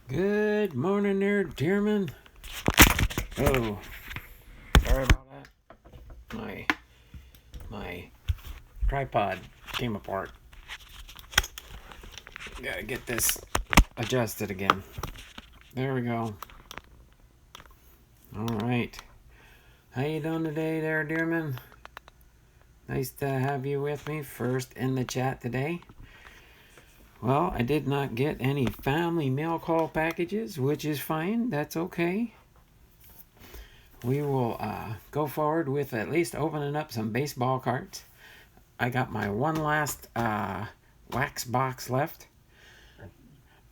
Good morning there, Dearman. Oh, sorry about that. My tripod came apart. Gotta get this adjusted again. There we go. All right. How you doing today there, Dearman? Nice to have you with me first in the chat today. Well, I did not get any family mail call packages, which is fine. That's okay. We will go forward with at least opening up some baseball cards. I got my one last wax box left.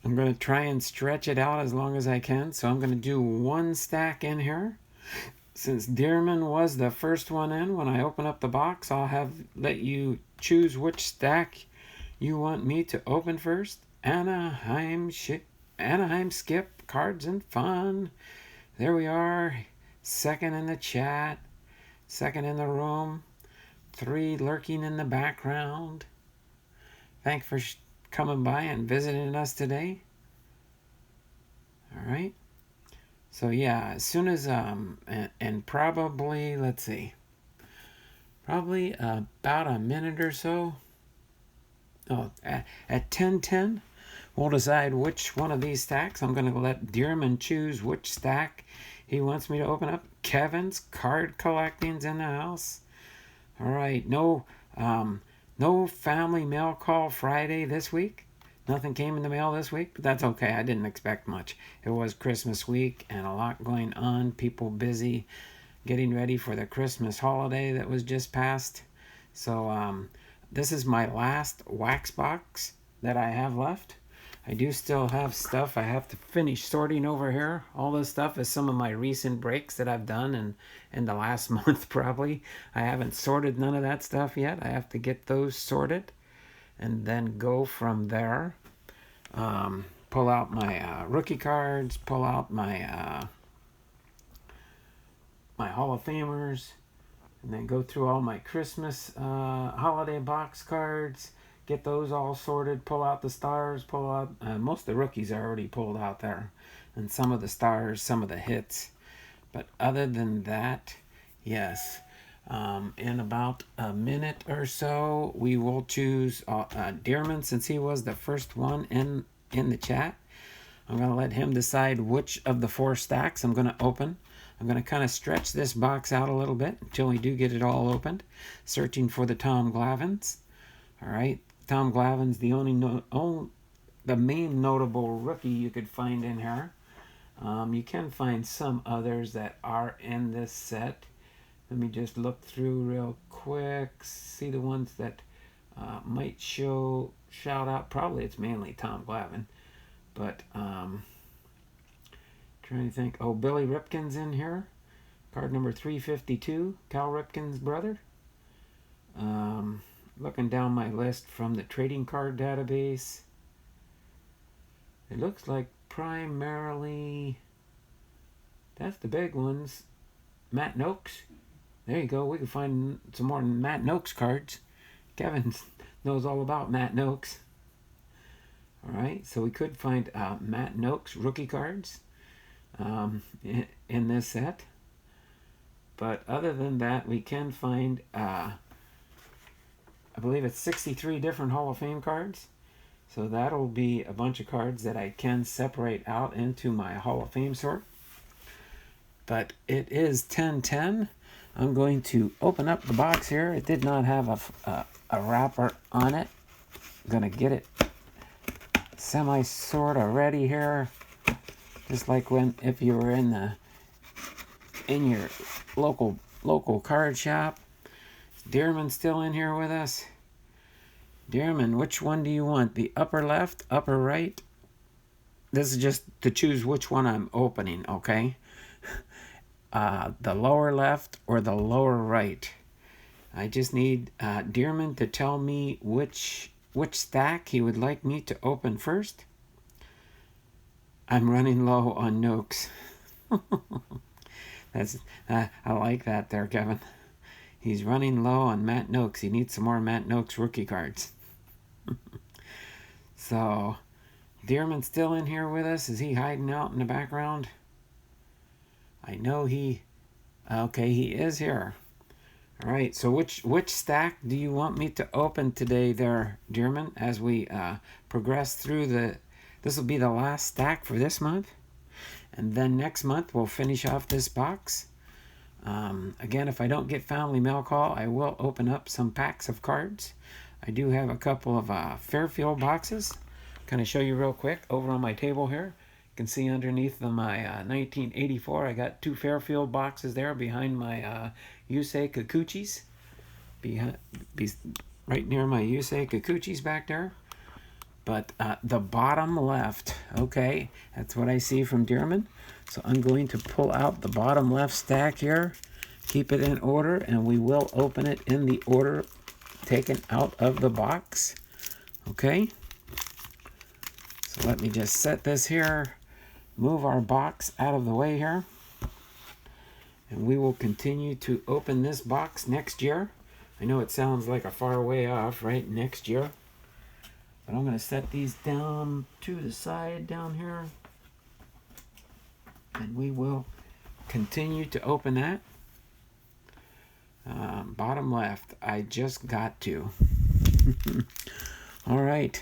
I'm going to try and stretch it out as long as I can. So I'm going to do one stack in here. Since Dearman was the first one in, when I open up the box, I'll let you choose which stack you want me to open first. Anaheim Skip, Cards and Fun. There we are. Second in the chat. Second in the room. 3 lurking in the background. Thanks for coming by and visiting us today. All right. So yeah, as soon as and probably, let's see, probably about a minute or so. Oh, at 10:10, we'll decide which one of these stacks. I'm going to let Dearman choose which stack he wants me to open up. Kevin's card collecting's in the house. All right, no family mail call Friday this week. Nothing came in the mail this week, but that's okay. I didn't expect much. It was Christmas week and a lot going on. People busy getting ready for the Christmas holiday that was just passed. So this is my last wax box that I have left. I do still have stuff I have to finish sorting over here. All this stuff is some of my recent breaks that I've done in the last month probably. I haven't sorted none of that stuff yet. I have to get those sorted and then go from there. Pull out my rookie cards, pull out my my Hall of Famers, and then go through all my Christmas holiday box cards, get those all sorted, pull out the stars, pull out most of the rookies are already pulled out there, and some of the stars, some of the hits. But other than that, yes, in about a minute or so, we will choose Dearman, since he was the first one in the chat. I'm going to let him decide which of the 4 stacks I'm going to open. I'm going to kind of stretch this box out a little bit until we do get it all opened. Searching for the Tom Glavines. All right, Tom Glavine's the the main notable rookie you could find in here. You can find some others that are in this set. Let me just look through real quick, see the ones that might shout out. Probably it's mainly Tom Glavine, but trying to think. Oh, Billy Ripken's in here. Card number 352, Cal Ripken's brother. Looking down my list from the trading card database. It looks like primarily, that's the big ones. Matt Noakes. There you go. We can find some more Matt Noakes cards. Kevin knows all about Matt Noakes. All right, so we could find Matt Noakes rookie cards in this set. But other than that, we can find, I believe it's 63 different Hall of Fame cards. So that'll be a bunch of cards that I can separate out into my Hall of Fame sort. But it is 10:10. I'm going to open up the box here. It did not have a wrapper on it. I'm going to get it semi-sort of ready here. Just like if you were in your local card shop. Is Dearman still in here with us? Dearman, which one do you want? The upper left, upper right? This is just to choose which one I'm opening, okay? The lower left or the lower right. I just need Dearman to tell me which stack he would like me to open first. I'm running low on Noakes. I like that there, Kevin. He's running low on Matt Noakes. He needs some more Matt Noakes rookie cards. So Dearman still in here with us? Is he hiding out in the background? I know he... Okay, he is here. All right, so which stack do you want me to open today there, Dearman, as we progress through the... This will be the last stack for this month. And then next month, we'll finish off this box. Again, if I don't get family mail call, I will open up some packs of cards. I do have a couple of Fairfield boxes. Kind of show you real quick over on my table here. You can see underneath my 1984, I got 2 Fairfield boxes there behind my Yusei Kikuchis. Right near my Yusei Kikuchis back there. But the bottom left, okay, that's what I see from Dearman. So I'm going to pull out the bottom left stack here, keep it in order, and we will open it in the order taken out of the box. Okay. So let me just set this here, move our box out of the way here, and we will continue to open this box next year. I know it sounds like a far way off, right? Next year. But I'm going to set these down to the side down here. And we will continue to open that. Bottom left, I just got to. All right.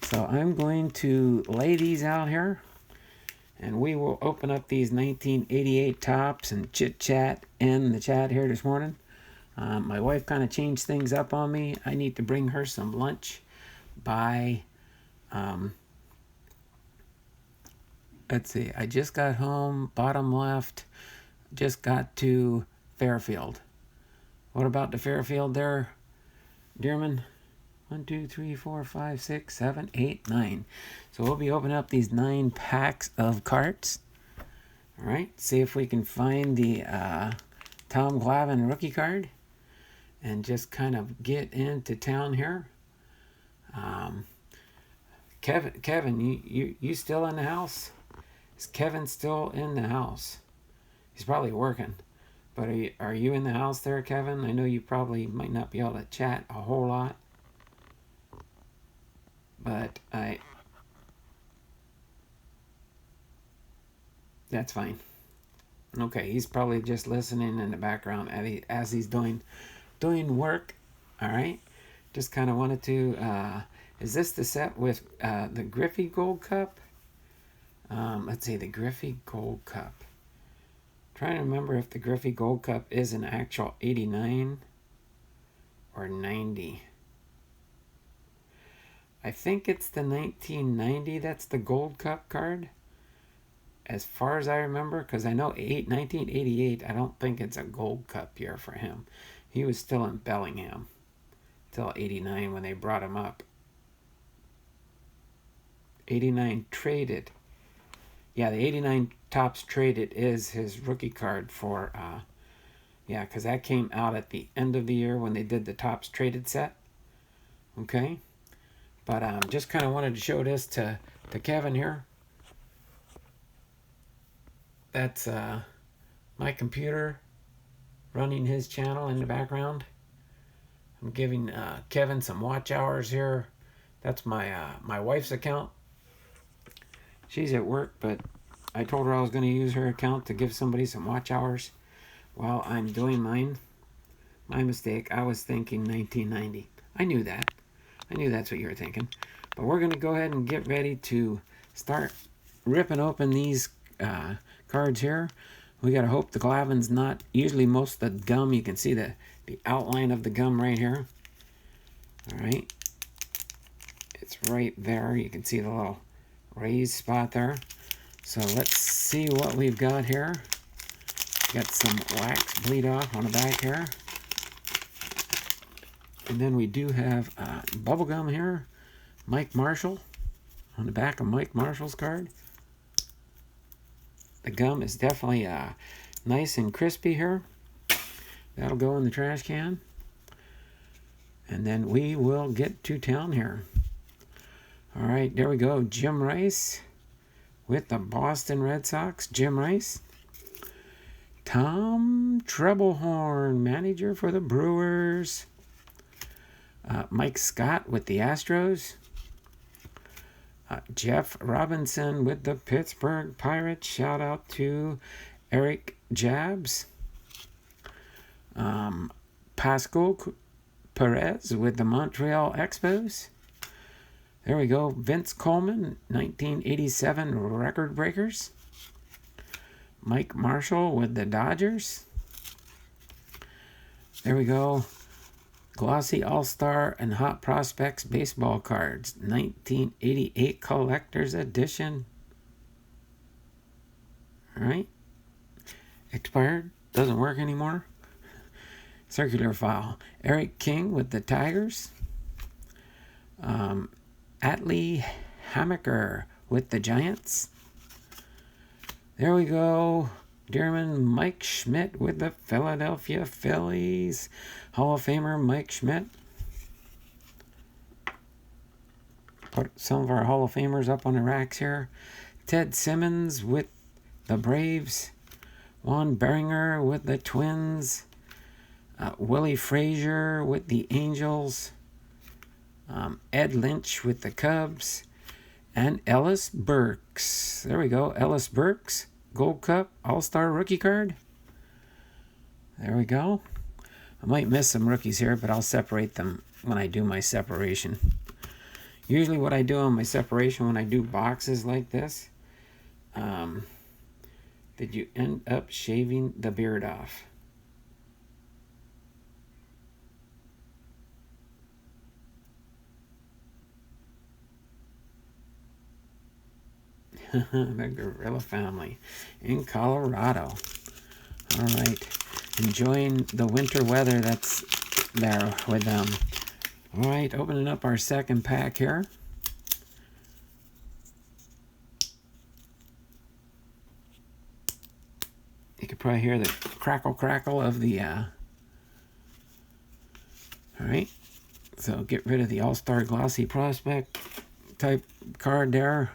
So I'm going to lay these out here. And we will open up these 1988 tops and chit-chat in the chat here this morning. My wife kind of changed things up on me. I need to bring her some lunch by let's see, I just got home, bottom left, just got to Fairfield. What about the Fairfield there, Dearman? 1, 2, 3, 4, 5, 6, 7, 8, 9. So we'll be opening up these 9 packs of cards. All right, see if we can find the Tom Glavine rookie card and just kind of get into town here. Kevin, you still in the house? Is Kevin still in the house? He's probably working. But are you in the house there, Kevin? I know you probably might not be able to chat a whole lot. But that's fine. Okay, he's probably just listening in the background as he's doing work. All right. Just kind of wanted to, is this the set with the Griffey Gold Cup? Let's see, the Griffey Gold Cup. Trying to remember if the Griffey Gold Cup is an actual 89 or 90. I think it's the 1990 that's the Gold Cup card. As far as I remember, because I know 1988, I don't think it's a Gold Cup year for him. He was still in Bellingham till 89 when they brought him up. 89 traded. Yeah, the 89 tops traded is his rookie card for, yeah, because that came out at the end of the year when they did the tops traded set. Okay. But just kind of wanted to show this to Kevin here. That's my computer running his channel in the background. I'm giving Kevin some watch hours here. That's my wife's account. She's at work, but I told her I was going to use her account to give somebody some watch hours while I'm doing mine. My mistake. I was thinking 1990. I knew that. I knew that's what you were thinking. But we're going to go ahead and get ready to start ripping open these cards here. We got to hope the Glavine's not... Usually most of the gum, you can see the outline of the gum right here. All right. It's right there. You can see the little raised spot there. So let's see what we've got here. Got some wax bleed off on the back here. And then we do have bubble gum here. Mike Marshall on the back of Mike Marshall's card. The gum is definitely nice and crispy here. That'll go in the trash can. And then we will get to town here. All right, there we go. Jim Rice with the Boston Red Sox. Jim Rice. Tom Treblehorn, manager for the Brewers. Mike Scott with the Astros. Jeff Robinson with the Pittsburgh Pirates. Shout out to Eric Jabs. Pascal Perez with the Montreal Expos. There we go. Vince Coleman, 1987 Record Breakers. Mike Marshall with the Dodgers. There we go. Glossy All-Star and Hot Prospects baseball cards. 1988 Collector's Edition. Alright. Expired. Doesn't work anymore. Circular file. Eric King with the Tigers. Atlee Hammaker with the Giants. There we go. Dearman Mike Schmidt with the Philadelphia Phillies. Hall of Famer Mike Schmidt. Put some of our Hall of Famers up on the racks here. Ted Simmons with the Braves. Juan Beringer with the Twins. Willie Frazier with the Angels. Ed Lynch with the Cubs. And Ellis Burks. There we go. Ellis Burks. Gold Cup All-Star rookie card. There we go. I might miss some rookies here, but I'll separate them when I do my separation. Usually what I do on my separation when I do boxes like this, did you end up shaving the beard off? The Gorilla Family in Colorado. All right. Enjoying the winter weather that's there with them. All right. Opening up our second pack here. You could probably hear the crackle of the... All right. So get rid of the All-Star Glossy Prospect type card there.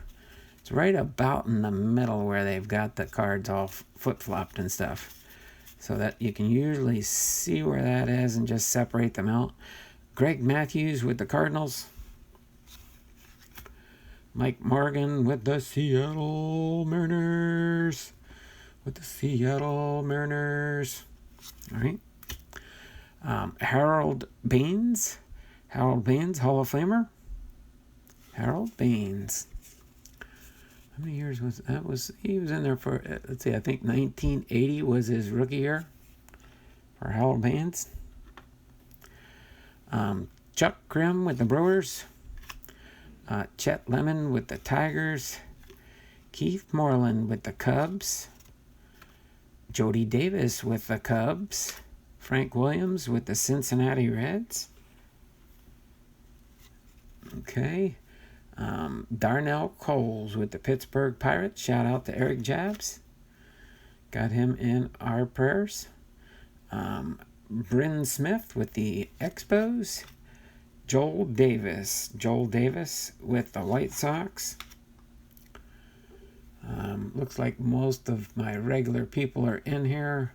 It's right about in the middle where they've got the cards all flip-flopped and stuff. So that you can usually see where that is and just separate them out. Greg Matthews with the Cardinals. Mike Morgan with the Seattle Mariners. All right. Harold Baines. Hall of Famer. Harold Baines. How many years was that? He was in there for, let's see, I think 1980 was his rookie year for Harold Baines. Chuck Grimm with the Brewers. Chet Lemon with the Tigers. Keith Moreland with the Cubs. Jody Davis with the Cubs. Frank Williams with the Cincinnati Reds. Okay. Darnell Coles with the Pittsburgh Pirates. Shout out to Eric Jabs. Got him in our prayers. Bryn Smith with the Expos. Joel Davis with the White Sox. Looks like most of my regular people are in here.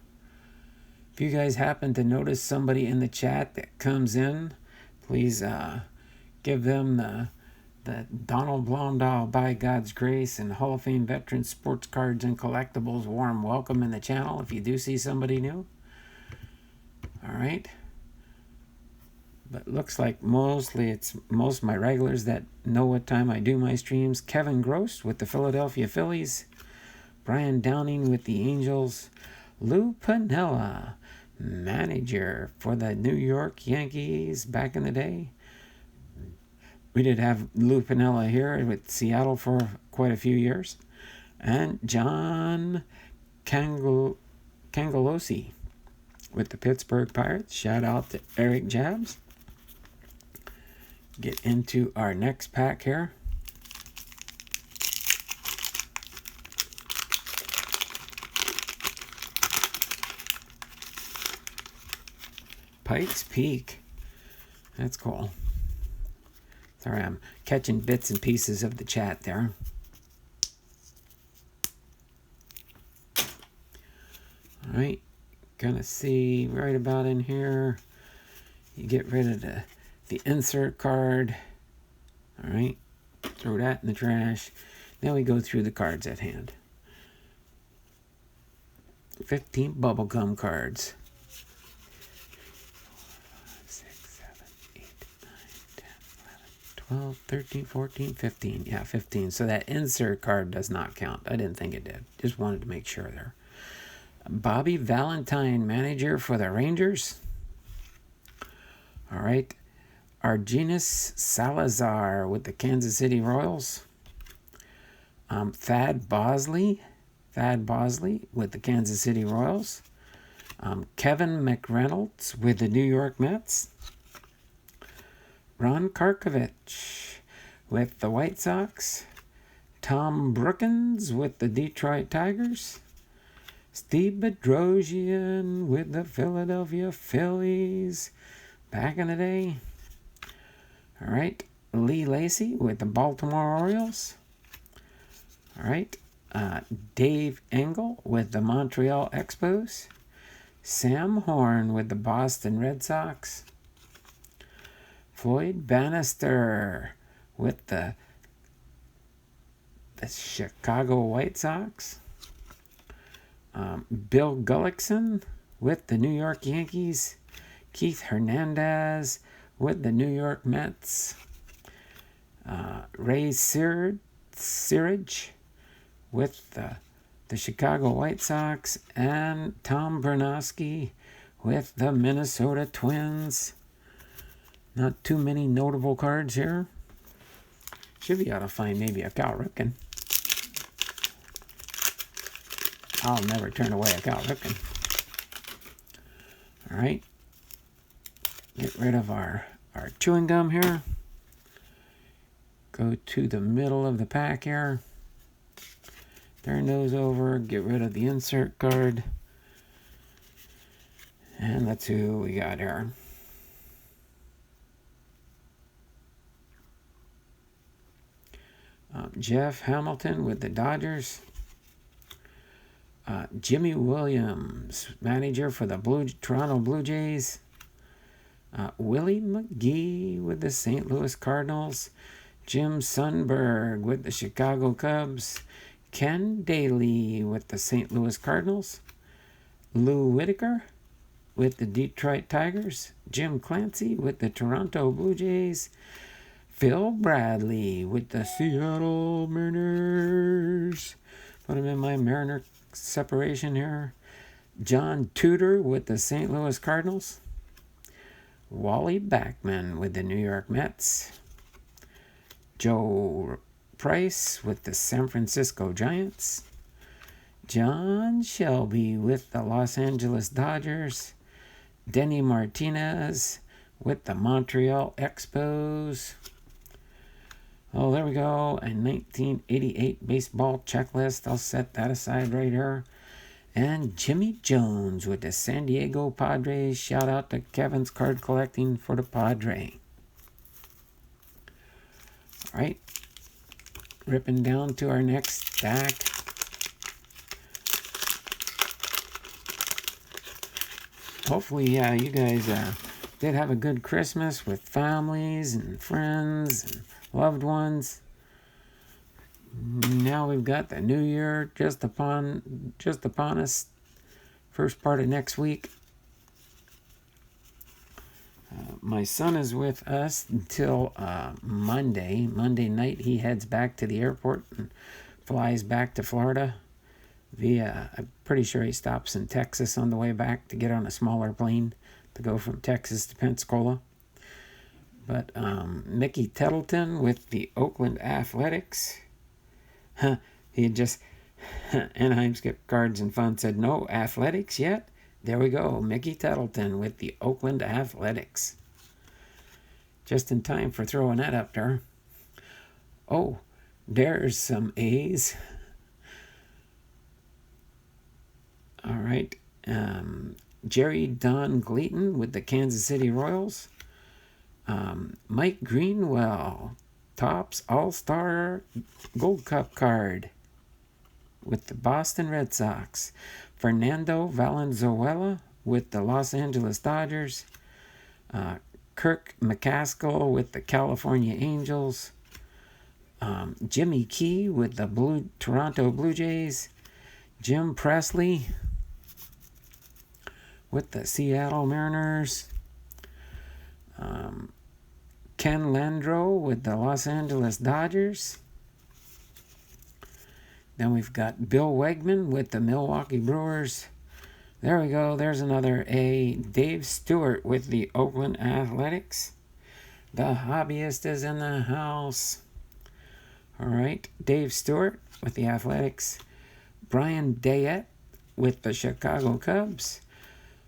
If you guys happen to notice somebody in the chat that comes in, please give them the Donald Blondal by God's Grace and Hall of Fame Veteran Sports Cards and Collectibles warm welcome in the channel if you do see somebody new. All right. But looks like mostly it's most of my regulars that know what time I do my streams. Kevin Gross with the Philadelphia Phillies. Brian Downing with the Angels. Lou Piniella, manager for the New York Yankees back in the day. We did have Lou Piniella here with Seattle for quite a few years. And John Cangelosi with the Pittsburgh Pirates. Shout out to Eric Jabs. Get into our next pack here. Pikes Peak. That's cool. Sorry, I'm catching bits and pieces of the chat there. All right. Gonna see right about in here. You get rid of the insert card. All right. Throw that in the trash. Then we go through the cards at hand. 15 bubblegum cards. 6, 7, 8, 9, 10, 11, 12, 13, 14, 15. Yeah, 15. So that insert card does not count. I didn't think it did. Just wanted to make sure there. Bobby Valentine, manager for the Rangers. All right. Argenis Salazar with the Kansas City Royals. Thad Bosley with the Kansas City Royals. Kevin McReynolds with the New York Mets. Ron Karkovich with the White Sox. Tom Brookins with the Detroit Tigers. Steve Bedrosian with the Philadelphia Phillies back in the day. All right. Lee Lacy with the Baltimore Orioles. All right. Dave Engel with the Montreal Expos. Sam Horn with the Boston Red Sox. Floyd Bannister with the Chicago White Sox. Bill Gullickson with the New York Yankees. Keith Hernandez with the New York Mets. Ray Searage with the Chicago White Sox. And Tom Bernowski with the Minnesota Twins. Not too many notable cards here. Should be able to find maybe a Cal Ripken. I'll never turn away a Cal Ripken. All right. Get rid of our chewing gum here. Go to the middle of the pack here. Turn those over. Get rid of the insert card. And let's see who we got here. Jeff Hamilton with the Dodgers. Jimmy Williams, manager for the Toronto Blue Jays. Willie McGee with the St. Louis Cardinals. Jim Sundberg with the Chicago Cubs. Ken Daly with the St. Louis Cardinals. Lou Whitaker with the Detroit Tigers. Jim Clancy with the Toronto Blue Jays. Phil Bradley with the Seattle Mariners. Put him in my Mariner separation here. John Tudor with the St. Louis Cardinals. Wally Backman with the New York Mets. Joe Price with the San Francisco Giants. John Shelby with the Los Angeles Dodgers. Denny Martinez with the Montreal Expos. Oh, there we go. A 1988 baseball checklist. I'll set that aside right here. And Jimmy Jones with the San Diego Padres. Shout out to Kevin's card collecting for the Padre. All right. Ripping down to our next stack. Hopefully, you guys did have a good Christmas with families and friends and loved ones. Now we've got the new year just upon us. First part of next week. My son is with us until Monday. Monday night he heads back to the airport and flies back to Florida. I'm pretty sure he stops in Texas on the way back to get on a smaller plane to go from Texas to Pensacola. But Mickey Tettleton with the Oakland Athletics. He had just, Anaheim Skip Cards and Fun said, no athletics yet? There we go. Mickey Tettleton with the Oakland Athletics. Just in time for throwing that up there. Oh, there's some A's. All right. Jerry Don Gleaton with the Kansas City Royals. Mike Greenwell, Topps All-Star Gold Cup card with the Boston Red Sox. Fernando Valenzuela with the Los Angeles Dodgers. Kirk McCaskill with the California Angels. Jimmy Key with the Toronto Blue Jays. Jim Presley with the Seattle Mariners. Ken Landreau with the Los Angeles Dodgers. Then we've got Bill Wegman with the Milwaukee Brewers. There we go. There's another A. Dave Stewart with the Oakland Athletics. The hobbyist is in the house. All right. Dave Stewart with the Athletics. Brian Dayette with the Chicago Cubs.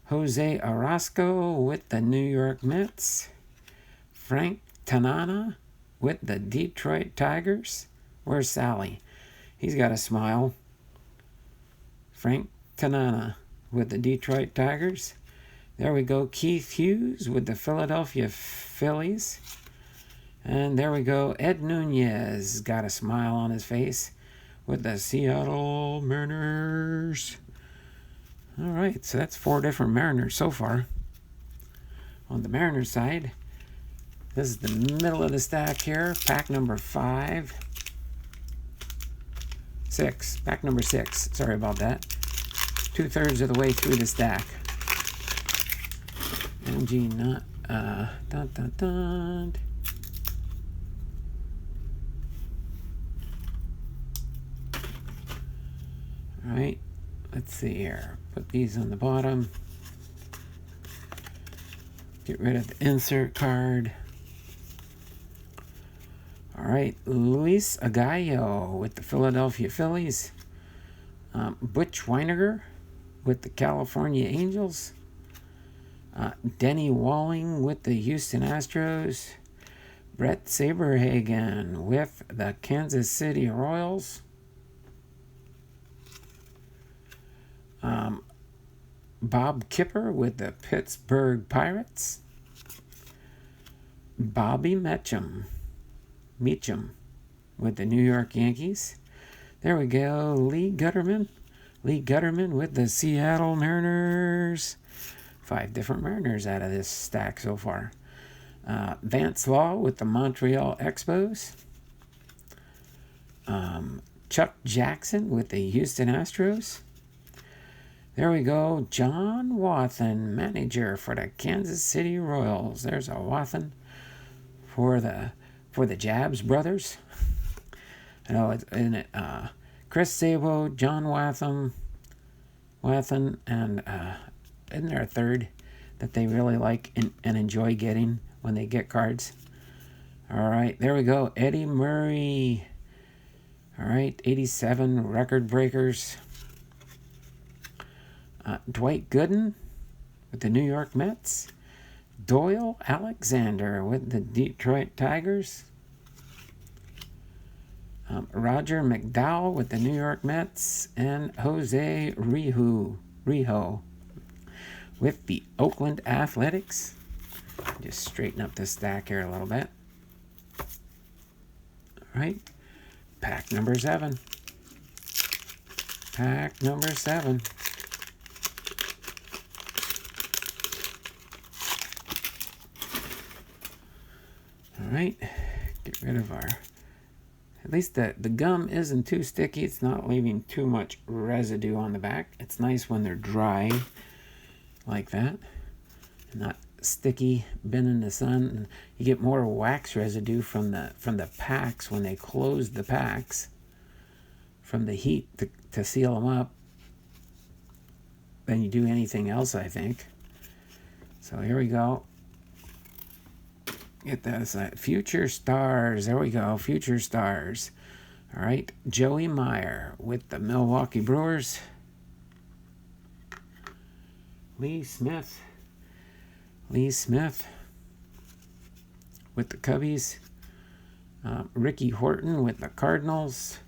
Jose Orozco with the New York Mets. Frank Tanana with the Detroit Tigers. Where's Sally? He's got a smile. Frank Tanana with the Detroit Tigers. There we go. Keith Hughes with the Philadelphia Phillies. And there we go. Ed Nunez got a smile on his face with the Seattle Mariners. All right, so that's 4 different Mariners so far. On the Mariners side, this is the middle of the stack here. Pack number 6. Pack number 6. Sorry about that. 2/3 of the way through the stack. MG not dun dun dun. All right. Let's see here. Put these on the bottom. Get rid of the insert card. All right, Luis Agallo with the Philadelphia Phillies. Butch Weiniger with the California Angels. Denny Walling with the Houston Astros. Brett Saberhagen with the Kansas City Royals. Bob Kipper with the Pittsburgh Pirates. Bobby Meacham with the New York Yankees. There we go. Lee Gutterman with the Seattle Mariners. 5 different Mariners out of this stack so far. Vance Law with the Montreal Expos. Chuck Jackson with the Houston Astros. There we go. John Wathan, manager for the Kansas City Royals. There's a Wathan for the Jabs brothers. I know, isn't it? Chris Sabo, John Wathan, and isn't there a third that they really like and enjoy getting when they get cards? All right, there we go. Eddie Murray. All right, 87 record breakers. Dwight Gooden with the New York Mets. Doyle Alexander with the Detroit Tigers. Roger McDowell with the New York Mets. And Jose Rijo with the Oakland Athletics. Just straighten up this stack here a little bit. All right. Pack number 7. Pack number 7. All right, get rid of our, at least the gum isn't too sticky. It's not leaving too much residue on the back. It's nice when they're dry like that, not sticky, been in the sun. And you get more wax residue from the packs when they close the packs from the heat to seal them up than you do anything else, I think. So here we go. Get this. Future Stars. There we go. Future Stars. All right. Joey Meyer with the Milwaukee Brewers. Lee Smith with the Cubbies. Ricky Horton with the Cardinals.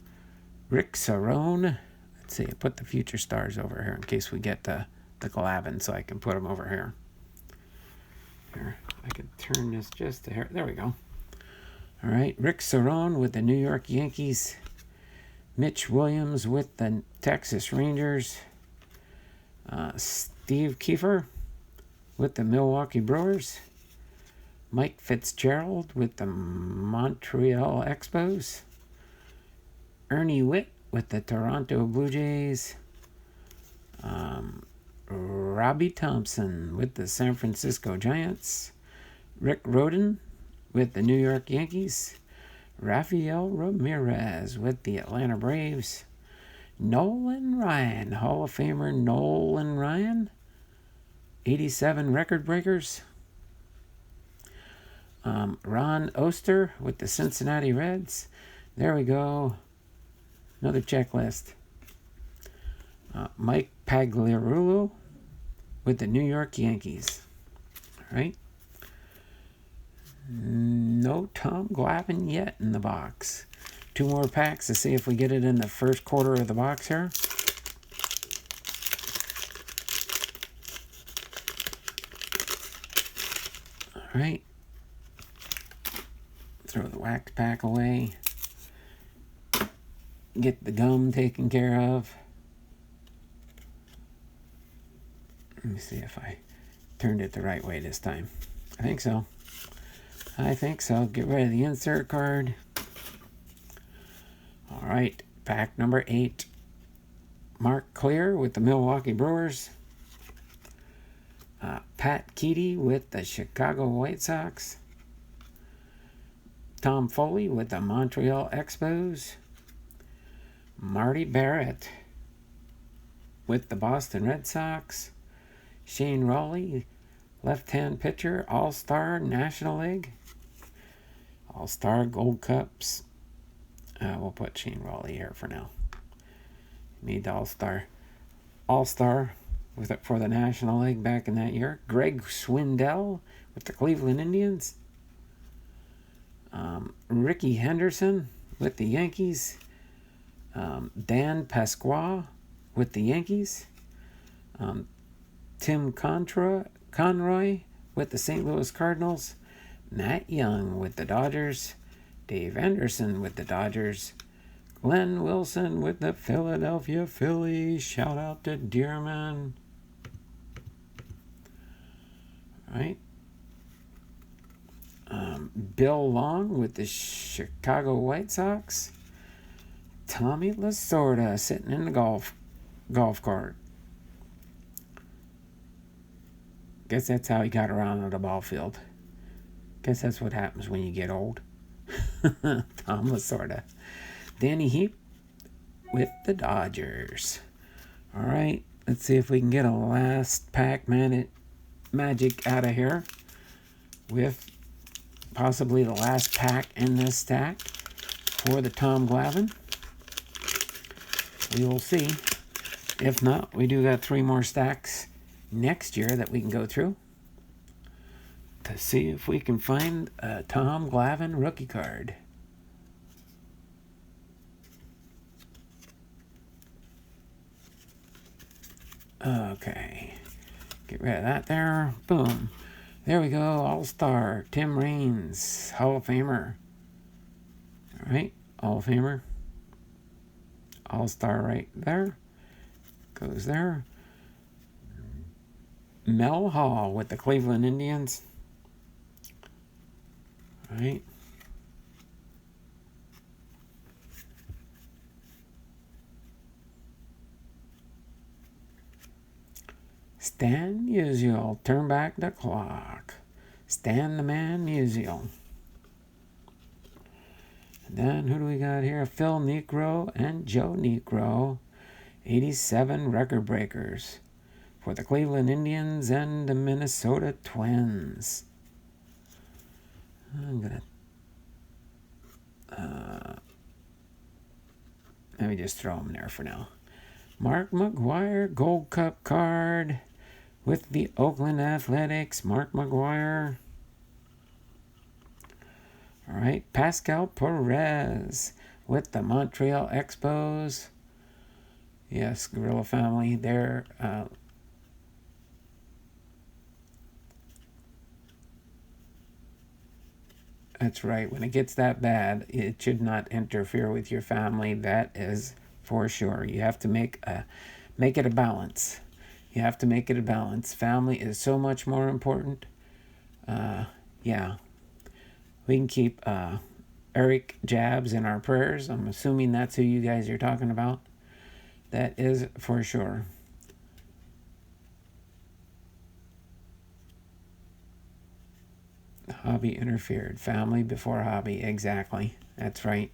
Rick Cerrone. Let's see. I put the Future Stars over here in case we get the Glavine, so I can put them over here. Here, I can turn this just to here. There we go. All right, Rick Cerrone with the New York Yankees. Mitch Williams with the Texas Rangers. Steve Kiefer with the Milwaukee Brewers. Mike Fitzgerald with the Montreal Expos. Ernie Witt with the Toronto Blue Jays. Robbie Thompson with the San Francisco Giants. Rick Rhoden with the New York Yankees. Rafael Ramirez with the Atlanta Braves. Nolan Ryan, Hall of Famer Nolan Ryan. 87 record breakers. Ron Oster with the Cincinnati Reds. There we go. Another checklist. Mike Pagliarulo with the New York Yankees. All right. No Tom Glavine yet in the box. 2 more packs to see if we get it in the first quarter of the box here. All right. Throw the wax pack away. Get the gum taken care of. Let me see if I turned it the right way this time. I think so. Get rid of the insert card. All right, pack number 8. Mark Clear with the Milwaukee Brewers. Pat Keaty with the Chicago White Sox. Tom Foley with the Montreal Expos. Marty Barrett with the Boston Red Sox. Shane Raleigh, left-hand pitcher, All-Star National League. All-Star Gold Cups. We'll put Shane Raleigh here for now. Made the All-Star with it for the National League back in that year. Greg Swindell with the Cleveland Indians. Ricky Henderson with the Yankees. Dan Pasqua with the Yankees. Tim Conroy with the St. Louis Cardinals. Matt Young with the Dodgers. Dave Anderson with the Dodgers. Glenn Wilson with the Philadelphia Phillies. Shout out to Dearman. All right. Bill Long with the Chicago White Sox. Tommy Lasorda sitting in the golf cart. Guess that's how he got around on the ball field. Guess that's what happens when you get old. Tom Lasorda. Danny Heap with the Dodgers. All right, let's see if we can get a last pack magic out of here with possibly the last pack in this stack for the Tom Glavine. We will see. If not, we do got 3 more stacks next year that we can go through to see if we can find a Tom Glavine rookie card. Okay, get rid of that there. Boom. There we go. All-Star Tim Raines, Hall of Famer. All right, Hall of Famer. All-Star right there. Goes there. Mel Hall with the Cleveland Indians. All right. Stan Musial, turn back the clock. Stan the Man Musial. And then who do we got here? Phil Niekro and Joe Niekro. 87 record breakers for the Cleveland Indians and the Minnesota Twins. I'm gonna let me just throw them there for now. Mark McGwire Gold Cup card with the Oakland Athletics. Mark McGwire. All right, Pascal Perez with the Montreal Expos. Yes, Gorilla Family. They're that's right. When it gets that bad, it should not interfere with your family. That is for sure. You have to make it a balance. You have to make it a balance. Family is so much more important. Yeah. We can keep Eric Jabs in our prayers. I'm assuming that's who you guys are talking about. That is for sure. Hobby interfered. Family before hobby. Exactly. That's right.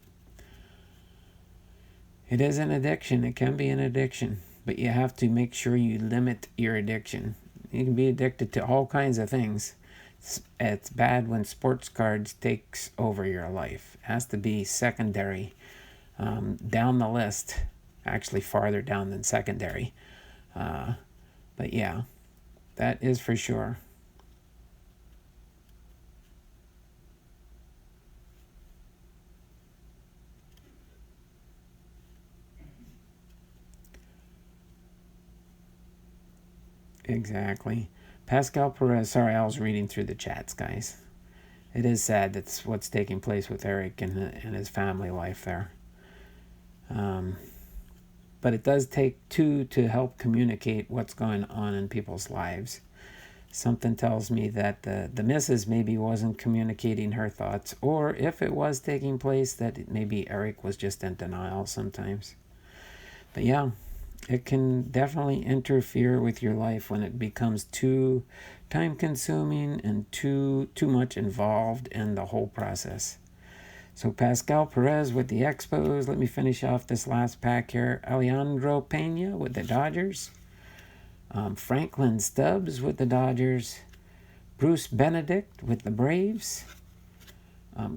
It is an addiction. It can be an addiction. But you have to make sure you limit your addiction. You can be addicted to all kinds of things. It's bad when sports cards takes over your life. It has to be secondary, down the list. Actually, farther down than secondary. But yeah, that is for sure. Exactly. Pascal Perez, sorry, I was reading through the chats, guys. It is sad that's what's taking place with Eric and his family life there. But it does take two to help communicate what's going on in people's lives. Something tells me that the missus maybe wasn't communicating her thoughts, or if it was taking place, that maybe Eric was just in denial sometimes. But yeah, it can definitely interfere with your life when it becomes too time consuming and too much involved in the whole process. So Pascal Perez with the Expos. Let me finish off this last pack here. Alejandro Pena with the Dodgers. Franklin Stubbs with the Dodgers. Bruce Benedict with the Braves.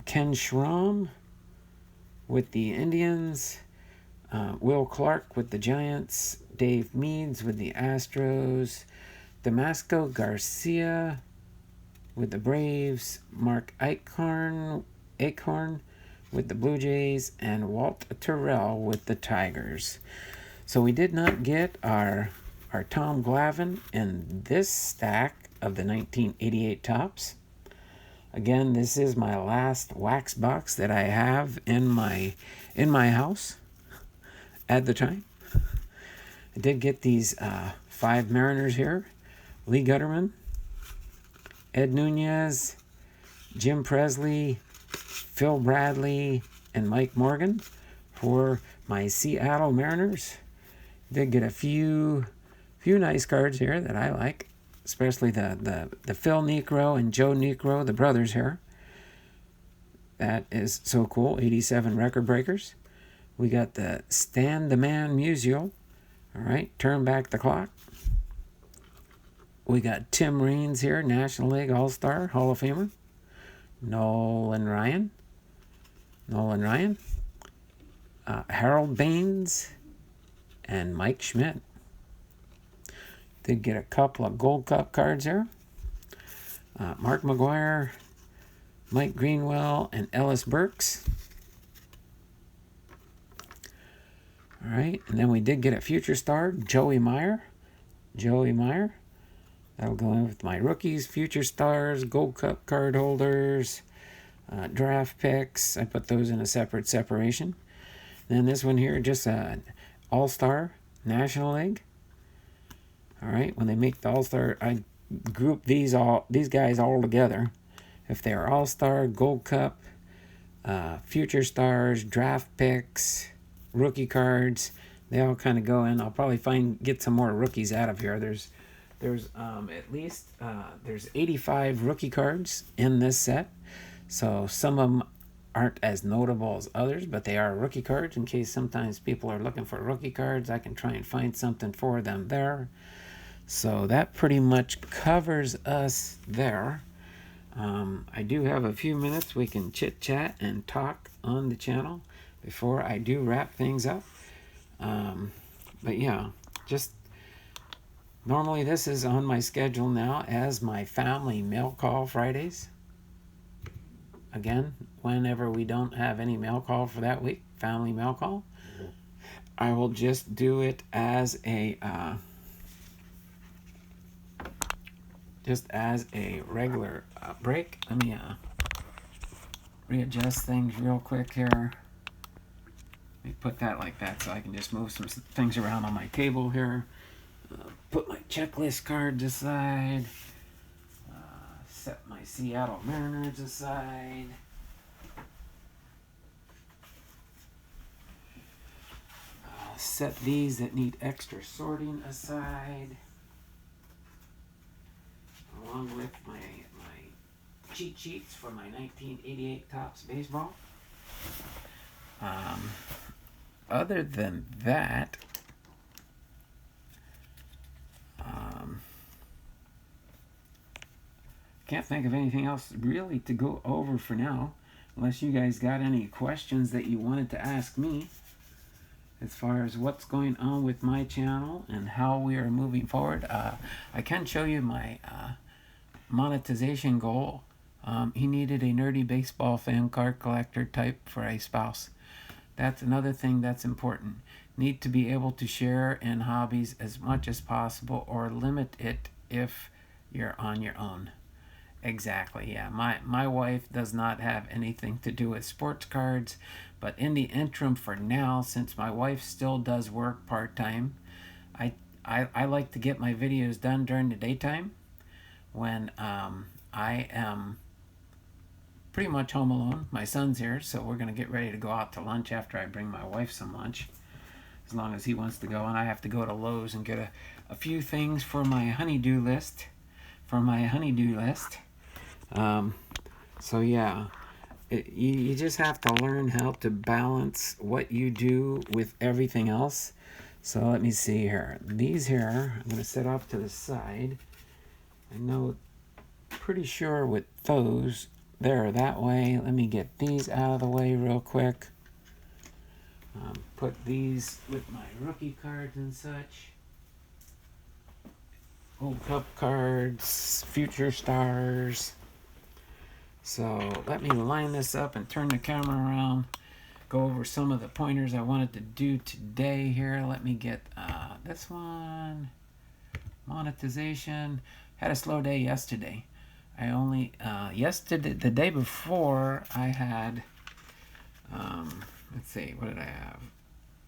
Ken Schramm with the Indians. Will Clark with the Giants. Dave Meads with the Astros. Damasco Garcia with the Braves. Mark Eichhorn with the Blue Jays. And Walt Terrell with the Tigers. So we did not get our Tom Glavine in this stack of the 1988 Topps. Again, this is my last wax box that I have in my house at the time. I did get these 5 Mariners here. Lee Gutterman, Ed Nunez, Jim Presley, Phil Bradley, and Mike Morgan for my Seattle Mariners. Did get a few nice cards here that I like, especially the Phil Niekro and Joe Niekro, the brothers here. That is so cool. 87 record breakers. We got the Stan the Man Musial. All right, turn back the clock. We got Tim Raines here, National League All-Star, Hall of Famer. Nolan Ryan. Harold Baines and Mike Schmidt. Did get a couple of Gold Cup cards here. Mark McGuire, Mike Greenwell, and Ellis Burks. All right, and then we did get a future star, Joey Meyer. That'll go in with my rookies, future stars, Gold Cup card holders, draft picks. I put those in a separation. Then this one here, just an All-Star National League. All right, when they make the All-Star, I group these guys all together. If they are All-Star, Gold Cup, future stars, draft picks, rookie cards, they all kind of go in. I'll probably get some more rookies out of here. There's at least there's 85 rookie cards in this set. So some of them aren't as notable as others, but they are rookie cards in case sometimes people are looking for rookie cards. I can try and find something for them there. So that pretty much covers us there. I do have a few minutes we can chit chat and talk on the channel before I do wrap things up. But yeah, just normally this is on my schedule now as my family mail call Fridays. Again, whenever we don't have any mail call for that week, family mail call, I will just do it as a regular break. Let me readjust things real quick here. Let me put that like that so I can just move some things around on my table here. Put my checklist cards aside. Set my Seattle Mariners aside. set these that need extra sorting aside, along with my cheat sheets for my 1988 Topps baseball. Other than that, can't think of anything else really to go over for now, unless you guys got any questions that you wanted to ask me as far as what's going on with my channel and how we are moving forward. I can show you my monetization goal. He needed a nerdy baseball fan card collector type for a spouse. That's another thing that's important. Need to be able to share in hobbies as much as possible, or limit it if you're on your own. Exactly, yeah. My wife does not have anything to do with sports cards, but in the interim for now, since my wife still does work part-time, I like to get my videos done during the daytime when I am pretty much home alone. My son's here, so we're going to get ready to go out to lunch after I bring my wife some lunch, as long as he wants to go. And I have to go to Lowe's and get a few things for my honeydew list. So yeah, you just have to learn how to balance what you do with everything else. So let me see here. These here, I'm going to set off to the side. I know, pretty sure with those, they're that way. Let me get these out of the way real quick. Put these with my rookie cards and such. Gold Cup cards, future stars. So let me line this up and turn the camera around. Go over some of the pointers I wanted to do today here. Let me get this one. Monetization. Had a slow day yesterday. I only, the day before, I had, let's see, what did I have?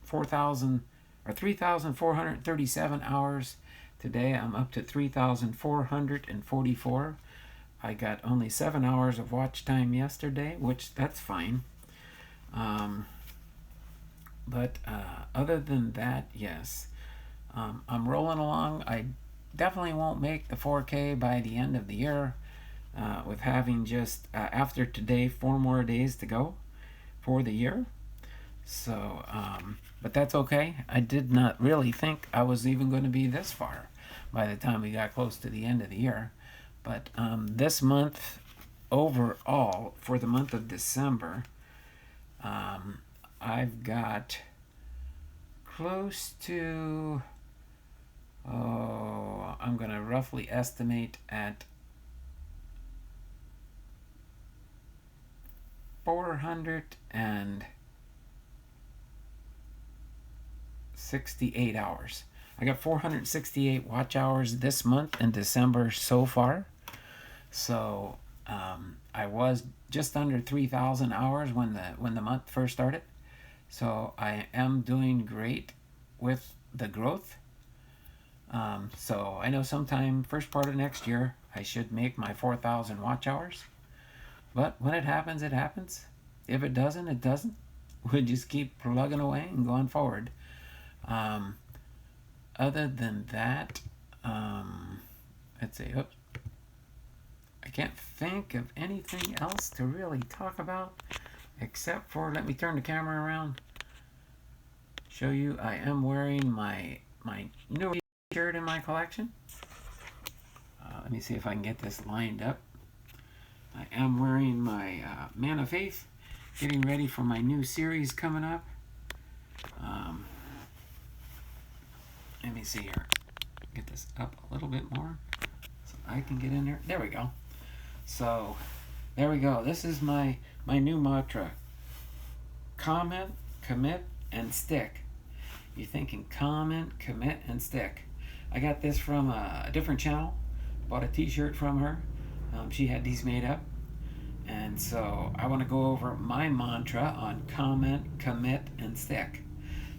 3,437 hours. Today I'm up to 3,444. I got only 7 hours of watch time yesterday, which that's fine. But other than that, yes. I'm rolling along. I definitely won't make the 4K by the end of the year, with having just, after today, 4 more days to go for the year. So, but that's okay. I did not really think I was even going to be this far by the time we got close to the end of the year. But this month, overall, for the month of December, I've got close to, I'm going to roughly estimate at 468 hours. I got 468 watch hours this month in December so far. So I was just under 3,000 hours when the month first started. So I am doing great with the growth. So I know sometime first part of next year I should make my 4,000 watch hours. But when it happens, it happens. If it doesn't, it doesn't. We'll just keep plugging away and going forward. Other than that, let's see. Oops. I can't think of anything else to really talk about, except for, let me turn the camera around, show you I am wearing my new shirt in my collection. Let me see if I can get this lined up. I am wearing my Man of Faith, getting ready for my new series coming up. Let me see here. Get this up a little bit more so I can get in there. There we go. So, there we go. This is my new mantra. Comment, commit, and stick. You're thinking comment, commit, and stick. I got this from a different channel. Bought a t-shirt from her. She had these made up. And so I want to go over my mantra on comment, commit, and stick.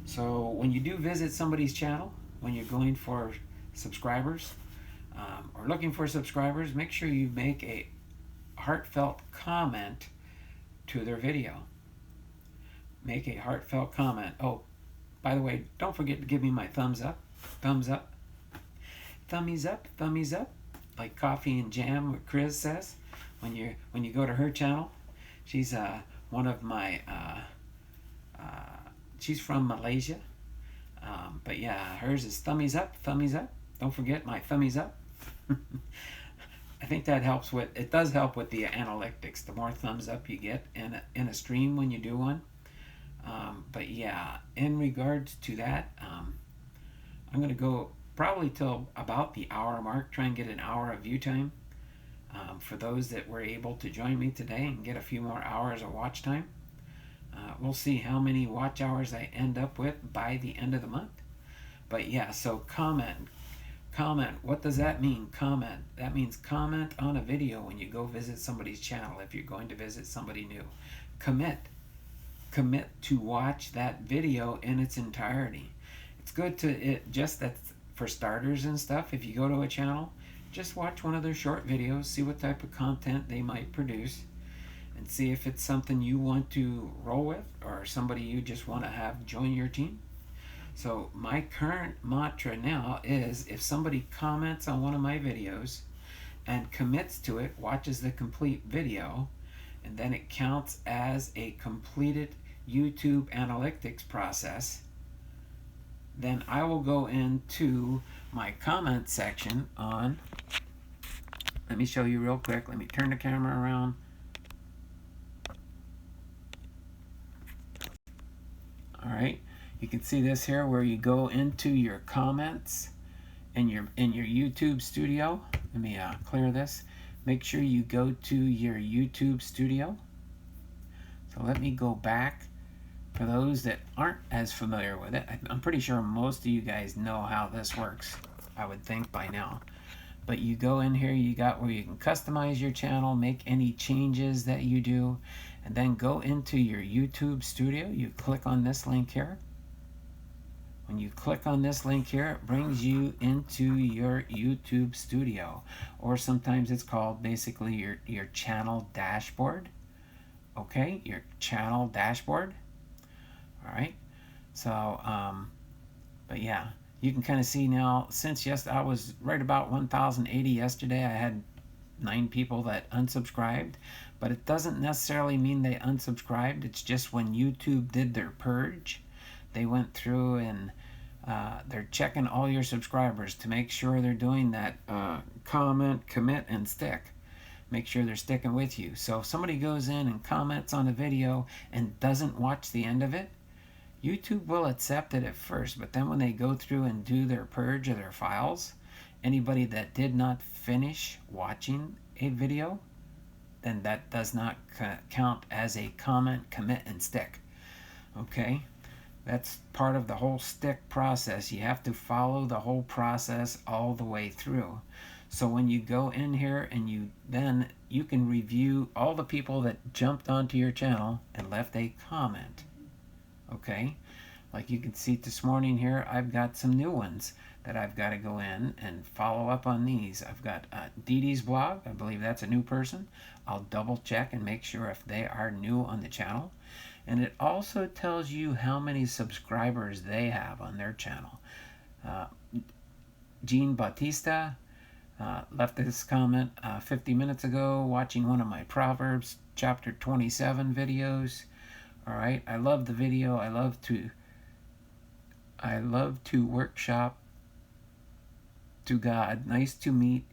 So when you do visit somebody's channel, when you're going for subscribers, or looking for subscribers, make sure you make a heartfelt comment to their video. Make a heartfelt comment. Oh, by the way, don't forget to give me my thumbs up, thumbs up, thummies up, thummies up, like Coffee and Jam, what Chris says when you go to her channel. She's one of my she's from Malaysia, but yeah, hers is thummies up, thummies up. Don't forget my thummies up. I think that helps with, it does help with the analytics. The more thumbs up you get in a stream when you do one. But yeah, in regards to that, I'm going to go probably till about the hour mark, try and get an hour of view time. For those that were able to join me today and get a few more hours of watch time. We'll see how many watch hours I end up with by the end of the month. But yeah, so comment. What does that mean? Comment. That means comment on a video when you go visit somebody's channel if you're going to visit somebody new. Commit to watch that video in its entirety. It's good to just that for starters and stuff. If you go to a channel, just watch one of their short videos, see what type of content they might produce, and see if it's something you want to roll with or somebody you just want to have join your team. So my current mantra now is, if somebody comments on one of my videos and commits to it, watches the complete video, and then it counts as a completed YouTube analytics process, then I will go into my comment section on, let me show you real quick, let me turn the camera around. Alright, you can see this here where you go into your comments in your YouTube studio. Let me clear this. Make sure you go to your YouTube studio. So let me go back. For those that aren't as familiar with it, I'm pretty sure most of you guys know how this works, I would think by now. But you go in here, you got where you can customize your channel, make any changes that you do, and then go into your YouTube studio. You click on this link here. When you click on this link here, it brings you into your YouTube studio, or sometimes it's called basically your channel dashboard. Okay, your channel dashboard. All right, so but yeah, you can kind of see now, since I was right about 1,080 yesterday, I had 9 people that unsubscribed, but it doesn't necessarily mean they unsubscribed. It's just when YouTube did their purge, they went through and they're checking all your subscribers to make sure they're doing that comment, commit, and stick. Make sure they're sticking with you. So if somebody goes in and comments on a video and doesn't watch the end of it, YouTube will accept it at first, but then when they go through and do their purge of their files, anybody that did not finish watching a video, then that does not count as a comment, commit, and stick. Okay? That's part of the whole stick process. You have to follow the whole process all the way through. So when you go in here and you can review all the people that jumped onto your channel and left a comment. Okay, like you can see this morning here, I've got some new ones that I've got to go in and follow up on these. I've got Dee Dee's blog. I believe that's a new person. I'll double check and make sure if they are new on the channel. And it also tells you how many subscribers they have on their channel. Jean Bautista left this comment 50 minutes ago, watching one of my Proverbs chapter 27 videos. All right, I love the video. I love to workshop to God. Nice to meet.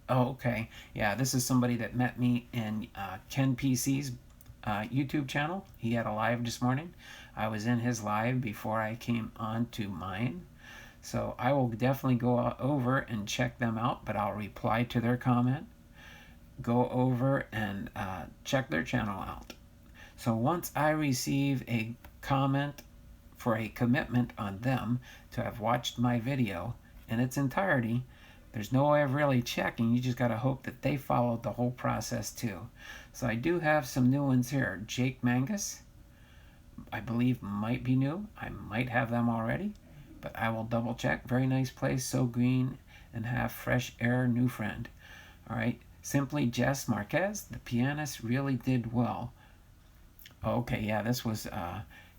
Oh, okay. Yeah, this is somebody that met me in Ken PC's YouTube channel. He had a live this morning. I was in his live before I came on to mine. So I will definitely go over and check them out, but I'll reply to their comment. Go over and check their channel out. So once I receive a comment for a commitment on them to have watched my video in its entirety, there's no way of really checking. You just got to hope that they followed the whole process too. So I do have some new ones here. Jake Mangus, I believe might be new. I might have them already, but I will double check. Very nice place, so green and have fresh air, new friend. All right, Simply Jess Marquez, the pianist, really did well. Okay, yeah, this was,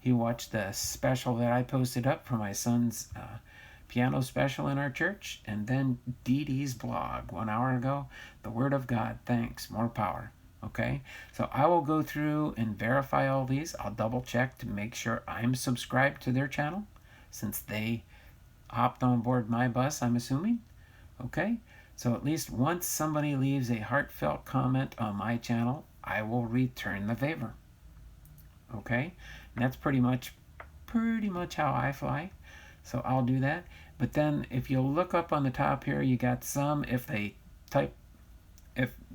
he watched the special that I posted up for my son's piano special in our church, and then Dee Dee's blog 1 hour ago. The Word of God, thanks, more power. Okay, so I will go through and verify all these. I'll double check to make sure I'm subscribed to their channel, since they hopped on board my bus, I'm assuming. Okay, so at least once somebody leaves a heartfelt comment on my channel, I will return the favor. Okay, and that's pretty much how I fly. So I'll do that. But then if you'll look up on the top here, you got some, if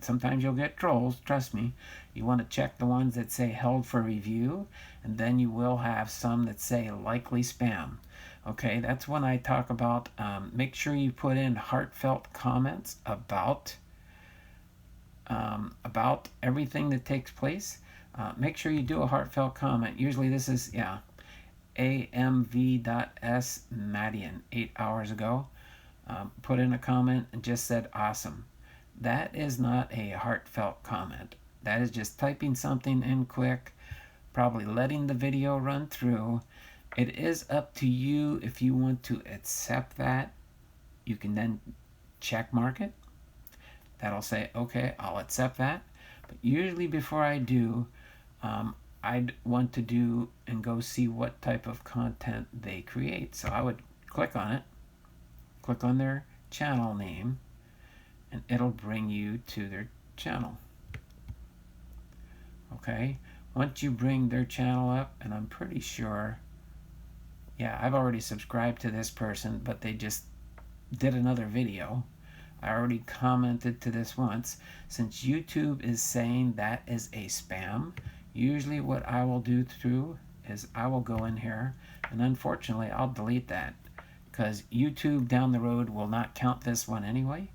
sometimes you'll get trolls, trust me. You want to check the ones that say held for review, and then you will have some that say likely spam. Okay, that's when I talk about, make sure you put in heartfelt comments about everything that takes place. Make sure you do a heartfelt comment. Usually this is, AMV.S Madian 8 hours ago. Put in a comment and just said awesome. That is not a heartfelt comment. That is just typing something in quick, probably letting the video run through. It is up to you if you want to accept that. You can then check mark it. That'll say, okay, I'll accept that. But usually before I do, I'd want to do and go see what type of content they create. So I would click on it, click on their channel name, and it'll bring you to their channel. Okay, once you bring their channel up, and I'm pretty sure, I've already subscribed to this person, but they just did another video. I already commented to this once. Since YouTube is saying that is a spam, usually what I will do through is I will go in here, and unfortunately I'll delete that, because YouTube down the road will not count this one anyway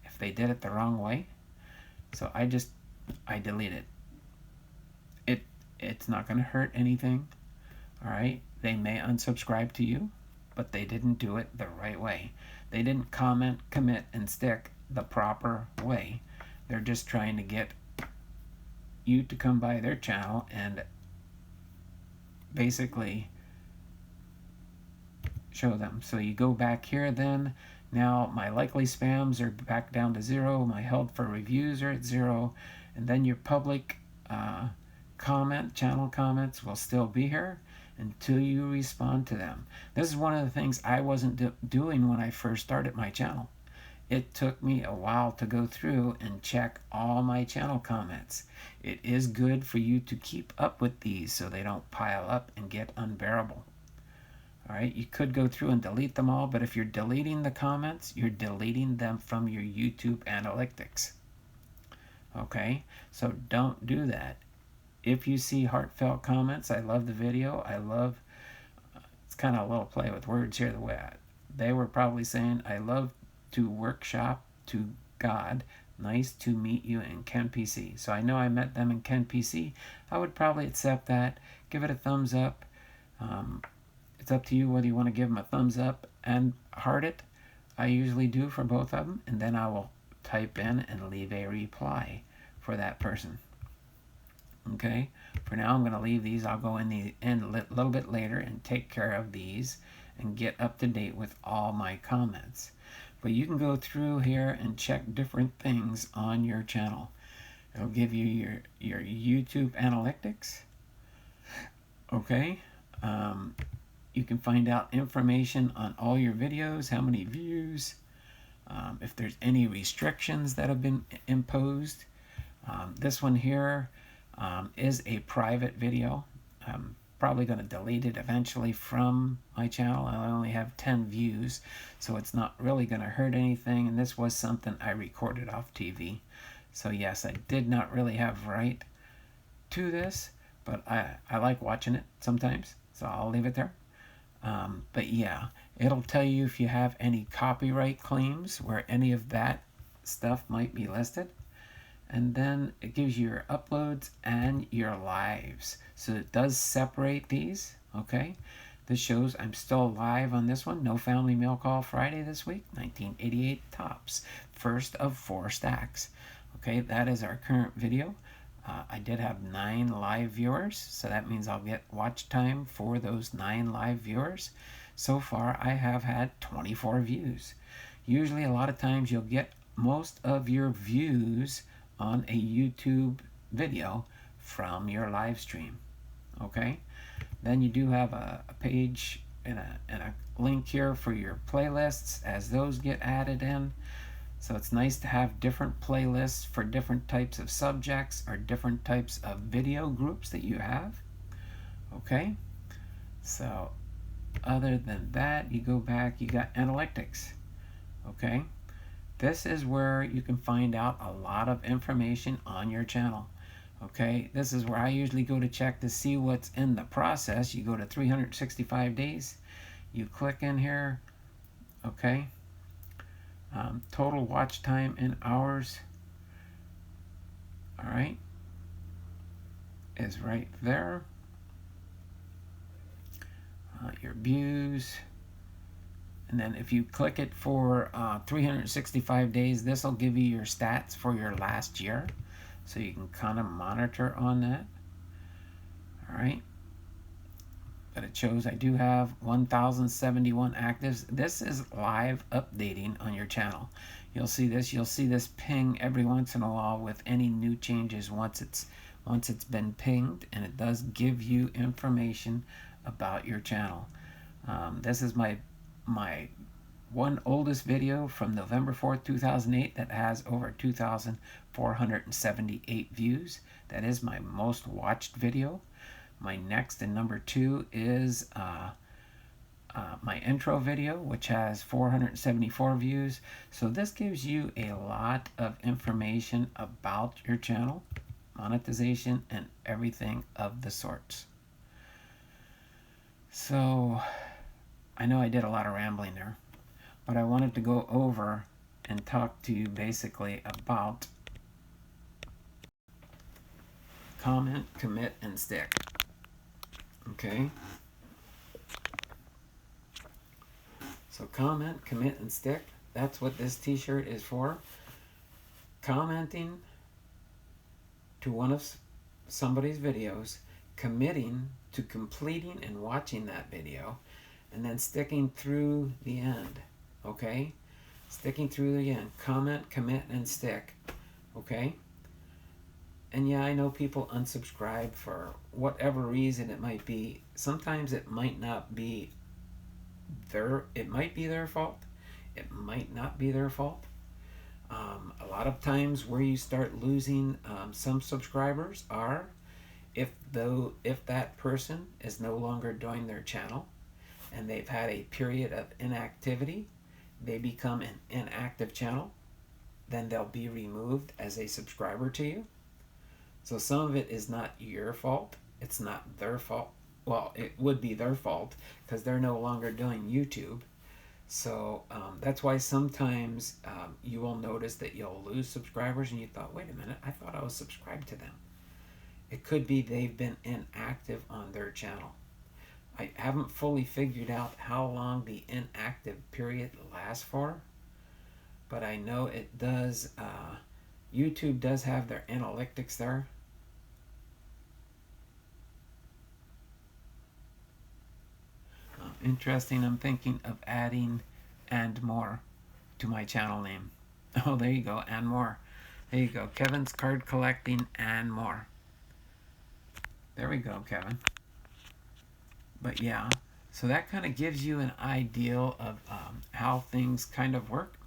if they did it the wrong way. So I delete it. It's not going to hurt anything. Alright, they may unsubscribe to you, but they didn't do it the right way. They didn't comment, commit, and stick the proper way. They're just trying to get you to come by their channel and basically show them. So you go back here then. Now my likely spams are back down to 0. My held for reviews are at 0. And then your public channel comments will still be here until you respond to them. This is one of the things I wasn't doing when I first started my channel. It took me a while to go through and check all my channel comments. It is good for you to keep up with these so they don't pile up and get unbearable. Alright, you could go through and delete them all, but if you're deleting the comments, you're deleting them from your YouTube analytics. Okay, so don't do that. If you see heartfelt comments, I love the video, it's kind of a little play with words here, the way they were probably saying, I love to workshop to God. Nice to meet you in Ken PC. So I know I met them in Ken PC. I would probably accept that. Give it a thumbs up. It's up to you whether you want to give them a thumbs up and heart it. I usually do for both of them. And then I will type in and leave a reply for that person. Okay. For now, I'm going to leave these. I'll go in a little bit later and take care of these and get up to date with all my comments. But you can go through here and check different things on your channel. It'll give you your YouTube analytics. Okay. You can find out information on all your videos, how many views, if there's any restrictions that have been imposed. This one here is a private video. I'm probably going to delete it eventually from my channel. I only have 10 views, so it's not really going to hurt anything. And this was something I recorded off TV. So yes, I did not really have right to this, but I like watching it sometimes, so I'll leave it there. But yeah, it'll tell you if you have any copyright claims where any of that stuff might be listed. And then it gives you your uploads and your lives. So it does separate these, okay? This shows I'm still live on this one. No Family Mail Call Friday this week. 1988 tops. First of 4 stacks. Okay, that is our current video. I did have 9 live viewers, so that means I'll get watch time for those 9 live viewers. So far, I have had 24 views. Usually, a lot of times, you'll get most of your views on a YouTube video from your live stream. Okay? Then you do have a page and a link here for your playlists as those get added in. So it's nice to have different playlists for different types of subjects or different types of video groups that you have. Okay? So other than that, you go back, you got analytics. Okay? This is where you can find out a lot of information on your channel. Okay, this is where I usually go to check to see what's in the process. You go to 365 days, you click in here, okay, total watch time in hours, all right, is right there. Your views, and then if you click it for 365 days, this will give you your stats for your last year. So you can kind of monitor on that. All right. But it shows I do have 1,071 actives. This is live updating on your channel. You'll see this. You'll see this ping every once in a while with any new changes once it's been pinged, and it does give you information about your channel. This is my one oldest video from November 4th, 2008 that has over 2,478 views. That is my most watched video. My next and number 2 is my intro video, which has 474 views. So this gives you a lot of information about your channel, monetization, and everything of the sorts. So I know I did a lot of rambling there, but I wanted to go over and talk to you basically about comment, commit, and stick. Okay? So comment, commit, and stick. That's what this t-shirt is for. Commenting to one of somebody's videos, committing to completing and watching that video, and then sticking through the end. Okay? Sticking through the end. Comment, commit, and stick. Okay? And yeah, I know people unsubscribe for whatever reason it might be. Sometimes it might not be it might be their fault. It might not be their fault. A lot of times where you start losing some subscribers are if that person is no longer doing their channel and they've had a period of inactivity, they become an inactive channel, then they'll be removed as a subscriber to you. So some of it is not your fault. It's not their fault. Well, it would be their fault because they're no longer doing YouTube. So that's why sometimes you will notice that you'll lose subscribers and you thought, wait a minute, I thought I was subscribed to them. It could be they've been inactive on their channel. I haven't fully figured out how long the inactive period lasts for, but I know it does. YouTube does have their analytics there. Interesting. I'm thinking of adding "and more" to my channel name. Oh, there you go, and more. There you go, Kevin's Card Collecting and More. There we go, Kevin. But yeah, so that kind of gives you an idea of how things kind of work.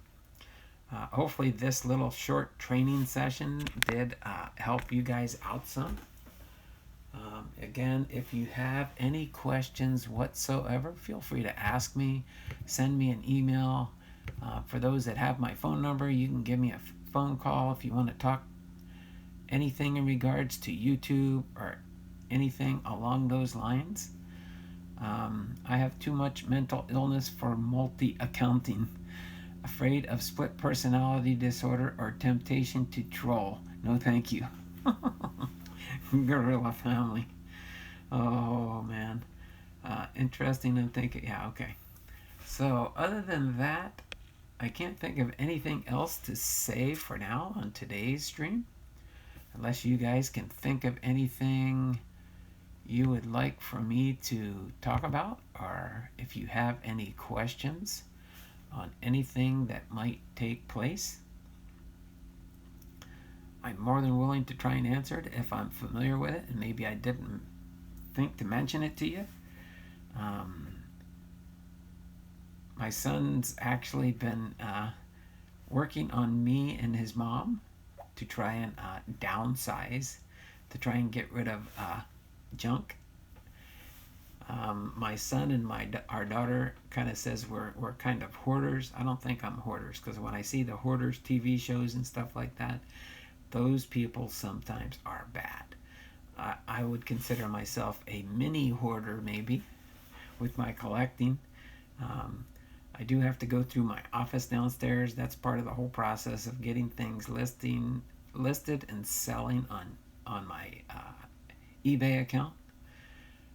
Hopefully this little short training session did help you guys out some. Again, if you have any questions whatsoever, feel free to ask me. Send me an email. For those that have my phone number, you can give me a phone call if you want to talk anything in regards to YouTube or anything along those lines. I have too much mental illness for multi-accounting. Afraid of split personality disorder or temptation to troll. No, thank you. Gorilla family. Oh, man. Interesting. I'm thinking, yeah, okay. So, other than that, I can't think of anything else to say for now on today's stream. unless you guys can think of anything you would like for me to talk about, or if you have any questions on anything that might take place, I'm more than willing to try and answer it if I'm familiar with it and maybe I didn't think to mention it to you. My son's actually been working on me and his mom to try and downsize, to try and get rid of junk. My son and our daughter kind of says we're kind of hoarders. I don't think I'm hoarders, because when I see the hoarders TV shows and stuff like that, those people sometimes are bad. I would consider myself a mini hoarder, maybe, with my collecting. I do have to go through my office downstairs. That's part of the whole process of getting things listed and selling on my eBay account.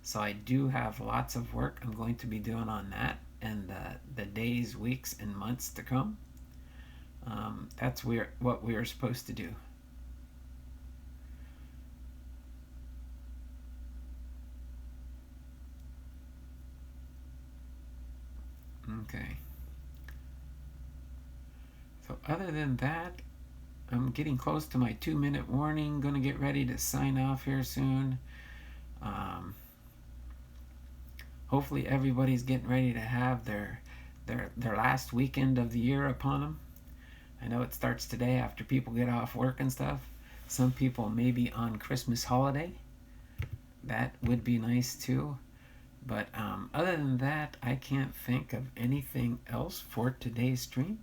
So I do have lots of work I'm going to be doing on that in the days, weeks, and months to come. That's what we are supposed to do. Okay. So other than that, I'm getting close to my 2-minute warning. Going to get ready to sign off here soon. Hopefully everybody's getting ready to have their last weekend of the year upon them. I know it starts today after people get off work and stuff. Some people may be on Christmas holiday. That would be nice too. But other than that, I can't think of anything else for today's stream.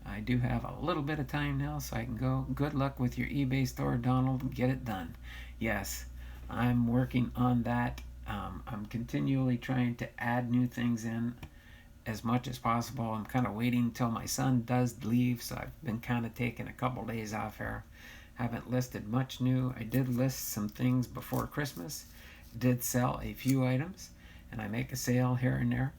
I do have a little bit of time now, so I can go. Good luck with your eBay store, Donald. Get it done. Yes, I'm working on that. I'm continually trying to add new things in as much as possible. I'm kind of waiting until my son does leave, so I've been kind of taking a couple days off here. Haven't listed much new. I did list some things before Christmas. Did sell a few items, and I make a sale here and there.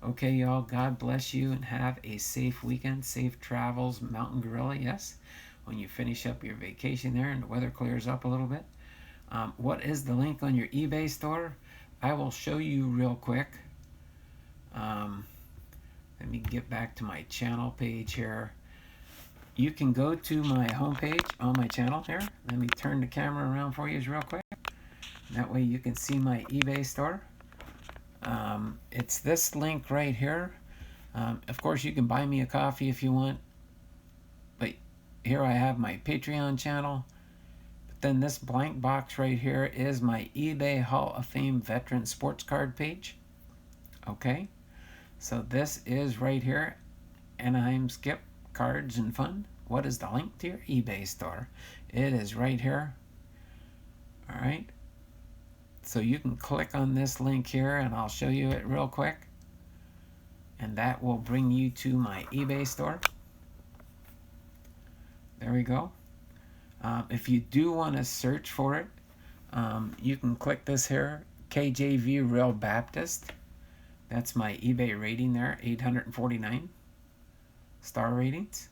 Okay, y'all, God bless you and have a safe weekend. Safe travels, Mountain Gorilla, yes, when you finish up your vacation there and the weather clears up a little bit. What is the link on your eBay store? I will show you real quick. Let me get back to my channel page here. You can go to my homepage on my channel here. Let me turn the camera around for you real quick. That way you can see my eBay store. It's this link right here. Of course, you can buy me a coffee if you want. But here I have my Patreon channel. But then this blank box right here is my eBay Hall of Fame Veteran Sports Card page. Okay. So this is right here. Anaheim Skip Cards and Fun. What is the link to your eBay store? It is right here. All right. So you can click on this link here and I'll show you it real quick. And that will bring you to my eBay store. There we go. If you do want to search for it, you can click this here, KJV Real Baptist. That's my eBay rating there, 849 star ratings.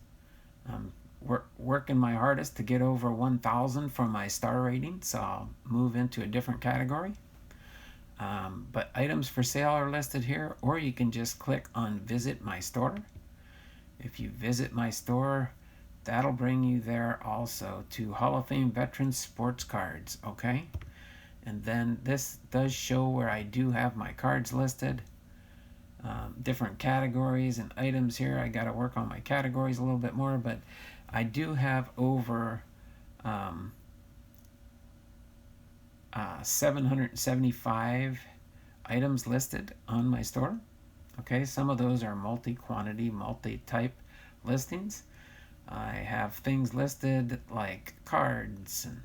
Working my hardest to get over 1,000 for my star rating, so I'll move into a different category. But items for sale are listed here, or you can just click on visit my store. If you visit my store, that'll bring you there also to Hall of Fame Veterans Sports Cards, okay? And then this does show where I do have my cards listed. Different categories and items here. I got to work on my categories a little bit more, but I do have over 775 items listed on my store. Okay, some of those are multi-quantity, multi-type listings. I have things listed like cards and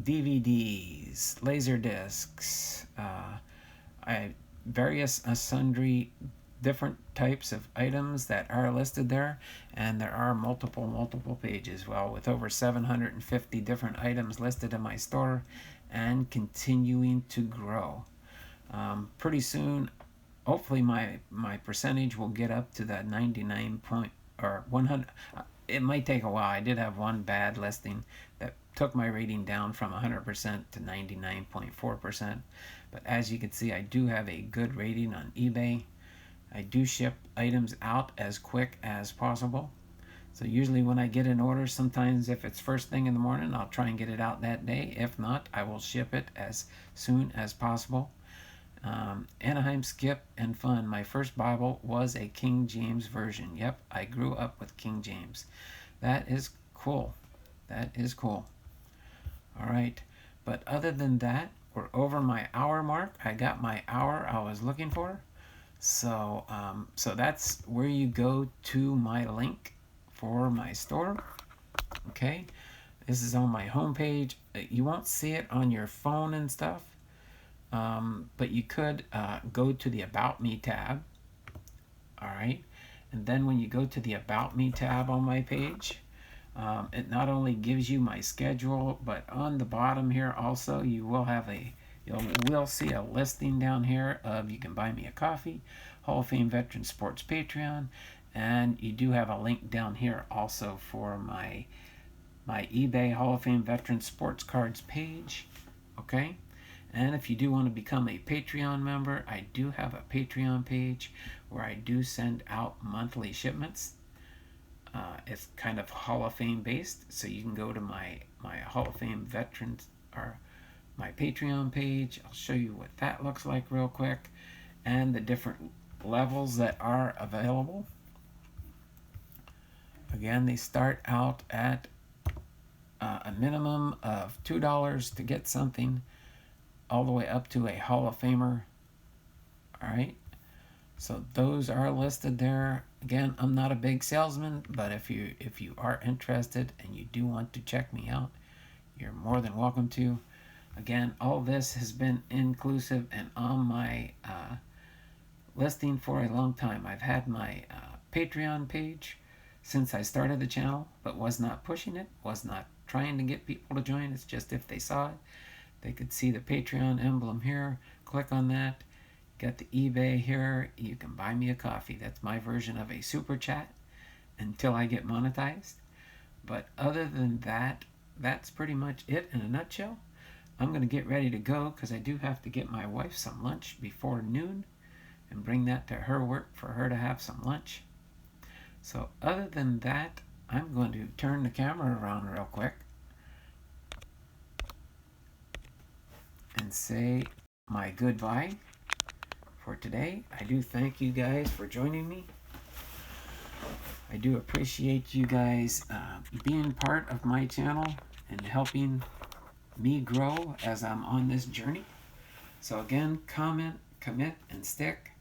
DVDs, laser discs, various sundry different types of items that are listed there, and there are multiple pages. Well, with over 750 different items listed in my store and continuing to grow. Pretty soon, hopefully my percentage will get up to that 99 point or 100. it might take a while. I did have one bad listing that took my rating down from 100% to 99.4%. But as you can see, I do have a good rating on eBay. I do ship items out as quick as possible. So usually when I get an order, sometimes if it's first thing in the morning, I'll try and get it out that day. If not, I will ship it as soon as possible. Anaheim Skip and Fun. My first Bible was a King James version. Yep, I grew up with King James. That is cool. That is cool. All right. But other than that, we're over my hour mark. I got my hour I was looking for. So, so that's where you go to my link for my store. Okay. This is on my homepage. You won't see it on your phone and stuff. But you could go to the About Me tab. All right. And then when you go to the About Me tab on my page, it not only gives you my schedule, but on the bottom here also you will see a listing down here of you can buy me a coffee, Hall of Fame Veteran Sports Patreon, and you do have a link down here also for my eBay Hall of Fame Veteran Sports Cards page. Okay. And if you do want to become a Patreon member, I do have a Patreon page where I do send out monthly shipments. It's kind of Hall of Fame based, so you can go to my Hall of Fame Veterans or my Patreon page. I'll show you what that looks like real quick and the different levels that are available. Again, they start out at a minimum of $2 to get something, all the way up to a Hall of Famer. All right, so those are listed there. Again, I'm not a big salesman, but if you are interested and you do want to check me out, you're more than welcome to. Again, all this has been inclusive and on my listing for a long time. I've had my Patreon page since I started the channel, but was not pushing it, was not trying to get people to join. It's just if they saw it, they could see the Patreon emblem here, click on that. Got the eBay here. You can buy me a coffee. That's my version of a super chat until I get monetized. But other than that, that's pretty much it in a nutshell. I'm going to get ready to go because I do have to get my wife some lunch before noon and bring that to her work for her to have some lunch. So other than that, I'm going to turn the camera around real quick and say my goodbye for today. I do thank you guys for joining me. I do appreciate you guys being part of my channel and helping me grow as I'm on this journey. So again, comment, commit, and stick,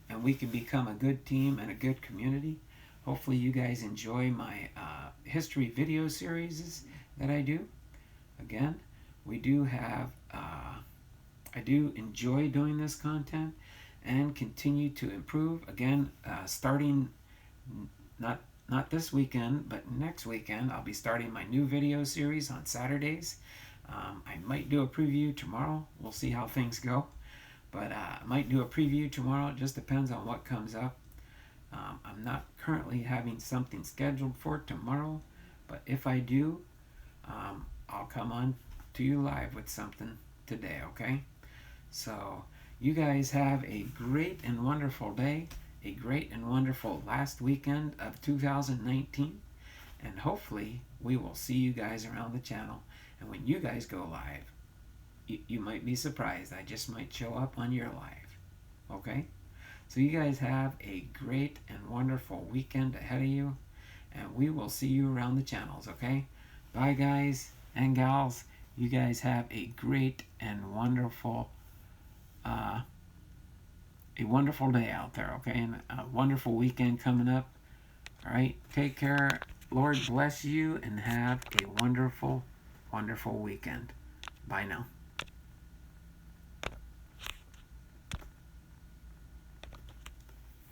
and we can become a good team and a good community. Hopefully you guys enjoy my history video series that I do. Again, we do have I do enjoy doing this content and continue to improve. Again, starting not this weekend, but next weekend, I'll be starting my new video series on Saturdays. I might do a preview tomorrow. We'll see how things go. But I might do a preview tomorrow. It just depends on what comes up. I'm not currently having something scheduled for tomorrow, but if I do, I'll come on to you live with something today, okay? So you guys have a great and wonderful day, a great and wonderful last weekend of 2019, and hopefully we will see you guys around the channel. And when you guys go live, you might be surprised. I just might show up on your live, okay? So you guys have a great and wonderful weekend ahead of you, and we will see you around the channels, okay? Bye, guys and gals. You guys have a great and wonderful day out there, okay? And a wonderful weekend coming up. All right, take care. Lord bless you and have a wonderful, wonderful weekend. Bye now.